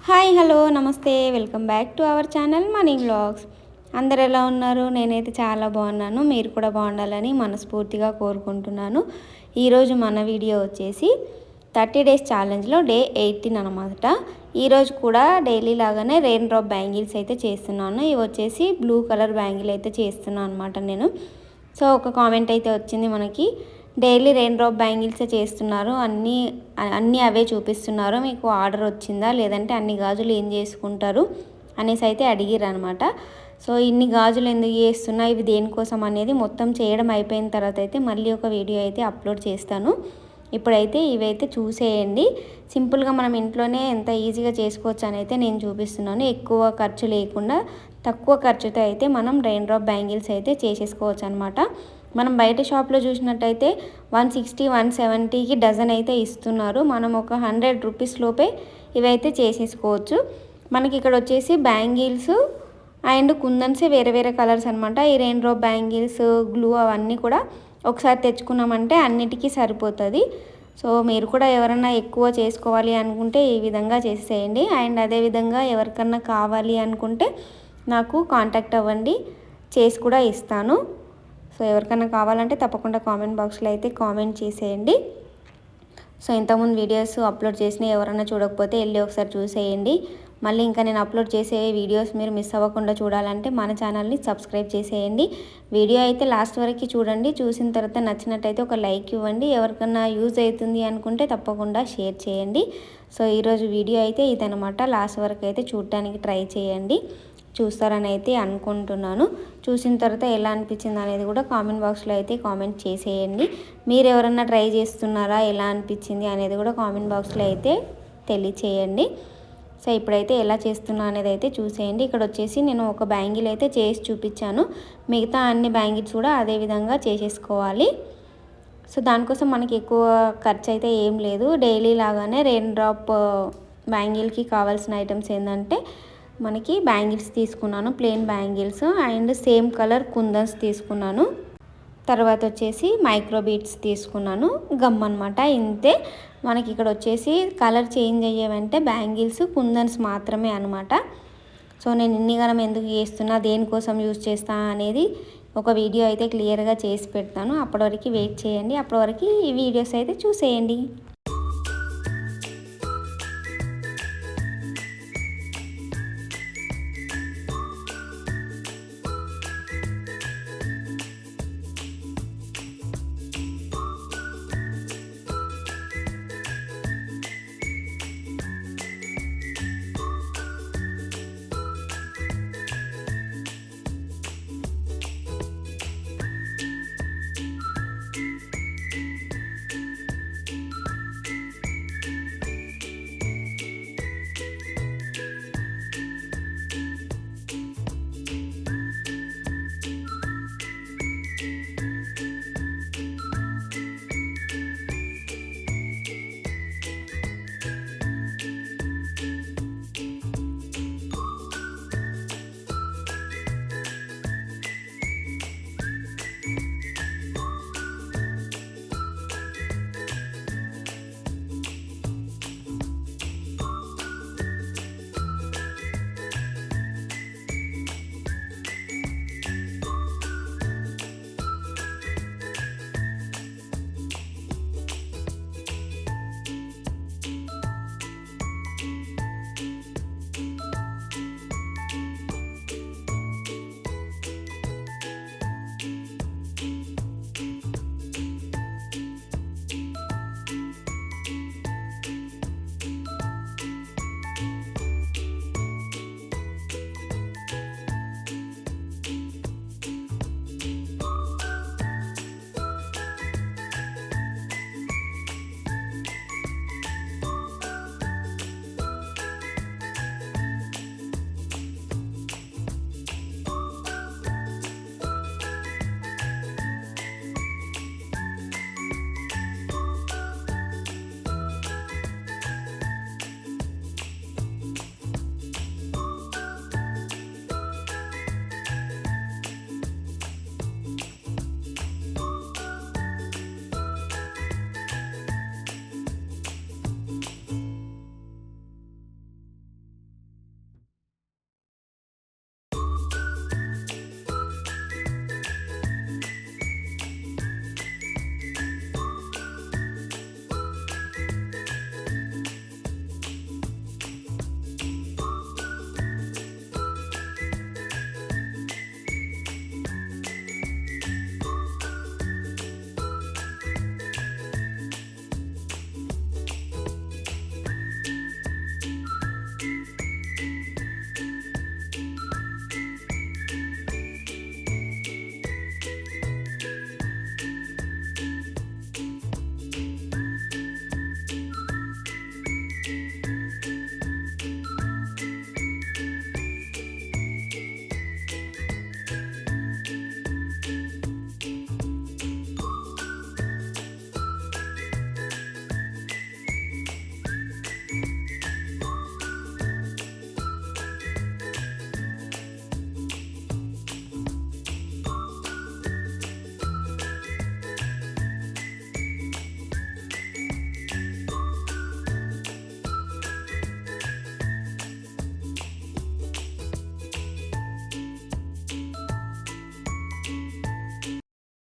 Hi hello నమస్తే welcome back to our channel money vlogs. అందరు ఎలా ఉన్నారు? నేనైతే చాలా బాగున్నాను. మీరు కూడా బాగుండాలని మనస్ఫూర్తిగా కోరుకుంటున్నాను. ఈరోజు మన వీడియో వచ్చేసి 30 డేస్ ఛాలెంజ్లో డే 18 అనమాట. ఈరోజు కూడా డైలీ లాగానే రెయిన్ డ్రాప్ బ్యాంగిల్స్ అయితే చేస్తున్నాను. ఇవి వచ్చేసి బ్లూ కలర్ బ్యాంగిల్ అయితే చేస్తున్నాను అనమాట నేను. సో ఒక కామెంట్ అయితే వచ్చింది, మనకి డైలీ రెయిన్ డ్రాప్ బ్యాంగిల్స్ చేస్తున్నారు, అన్నీ అవే చూపిస్తున్నారు, మీకు ఆర్డర్ వచ్చిందా, లేదంటే అన్ని గాజులు ఏం చేసుకుంటారు అనేసి అయితే అడిగిరు అనమాట. సో ఇన్ని గాజులు ఎందుకు చేస్తున్నా, ఇవి దేనికోసం అనేది మొత్తం చేయడం అయిపోయిన తర్వాత అయితే మళ్ళీ ఒక వీడియో అయితే అప్లోడ్ చేస్తాను. ఇప్పుడైతే ఇవైతే చూసేయండి. సింపుల్గా మనం ఇంట్లోనే ఎంత ఈజీగా చేసుకోవచ్చు అని అయితే నేను చూపిస్తున్నాను. ఎక్కువ ఖర్చు లేకుండా తక్కువ ఖర్చుతో అయితే మనం రెయిన్ డ్రాప్ బ్యాంగిల్స్ అయితే చేసేసుకోవచ్చు అనమాట. మనం బయట షాప్లో చూసినట్టయితే 160 170కి డజన్ అయితే ఇస్తున్నారు. మనం ఒక 100 రూపీస్ లోపే ఇవైతే చేసేసుకోవచ్చు. మనకి ఇక్కడ వచ్చేసి బ్యాంగిల్స్ అండ్ కుందన్సే వేరే వేరే కలర్స్ అనమాట. ఈ రెయిన్ డ్రాప్ బ్యాంగిల్స్, గ్లూ అవన్నీ కూడా ఒకసారి తెచ్చుకున్నామంటే అన్నిటికీ సరిపోతుంది. సో మీరు కూడా ఎవరైనా ఎక్కువ చేసుకోవాలి అనుకుంటే ఈ విధంగా చేసేయండి. అండ్ అదేవిధంగా ఎవరికన్నా కావాలి అనుకుంటే నాకు కాంటాక్ట్ అవ్వండి, చేసి కూడా ఇస్తాను. సో ఎవరికైనా కావాలంటే తప్పకుండా కామెంట్ బాక్స్లో అయితే కామెంట్ చేసేయండి. సో ఇంతకుముందు వీడియోస్ అప్లోడ్ చేసిన ఎవరైనా చూడకపోతే వెళ్ళి ఒకసారి చూసేయండి. మళ్ళీ ఇంకా నేను అప్లోడ్ చేసే వీడియోస్ మీరు మిస్ అవ్వకుండా చూడాలంటే మన ఛానల్ని సబ్స్క్రైబ్ చేసేయండి. వీడియో అయితే లాస్ట్ వరకు చూడండి. చూసిన తర్వాత నచ్చినట్టయితే ఒక లైక్ ఇవ్వండి. ఎవరికన్నా యూజ్ అవుతుంది అనుకుంటే తప్పకుండా షేర్ చేయండి. సో ఈరోజు వీడియో అయితే ఇదనమాట. లాస్ట్ వరకు అయితే చూడటానికి ట్రై చేయండి, చూస్తారని అయితే అనుకుంటున్నాను. చూసిన తర్వాత ఎలా అనిపించింది అనేది కూడా కామెంట్ బాక్స్లో అయితే కామెంట్ చేసేయండి. మీరు ఎవరన్నా ట్రై చేస్తున్నారా, ఎలా అనిపించింది అనేది కూడా కామెంట్ బాక్స్లో అయితే తెలియచేయండి. సో ఇప్పుడైతే ఎలా చేస్తున్నా అనేది అయితే చూసేయండి. ఇక్కడ వచ్చేసి నేను ఒక బ్యాంగిల్ అయితే చేసి చూపించాను. మిగతా అన్ని బ్యాంగిల్స్ కూడా అదే విధంగా చేసేసుకోవాలి. సో దానికోసం మనకి ఎక్కువ ఖర్చు అయితే ఏం లేదు. డైలీ లాగానే రెయిన్ డ్రాప్ బ్యాంగిల్కి కావాల్సిన ఐటమ్స్ ఏంటంటే మనకి బ్యాంగిల్స్ తీసుకున్నాను, plain bangles and same colour kundans తీసుకున్నాను. తర్వాత వచ్చేసి మైక్రో బీడ్స్ తీసుకున్నాను, గమ్ అనమాట. ఇంతే. మనకి ఇక్కడ వచ్చేసి కలర్ చేంజ్ అయ్యేవంటే బ్యాంగిల్స్, కుందన్స్ మాత్రమే అనమాట. సో నేను ఇన్ని గనం ఎందుకు చేస్తున్నా, దేనికోసం యూజ్ చేస్తా అనేది ఒక వీడియో అయితే క్లియర్గా చేసి పెడతాను. అప్పటి వరకు వెయిట్ చేయండి. అప్పటి వరకు ఈ వీడియోస్ అయితే చూసేయండి.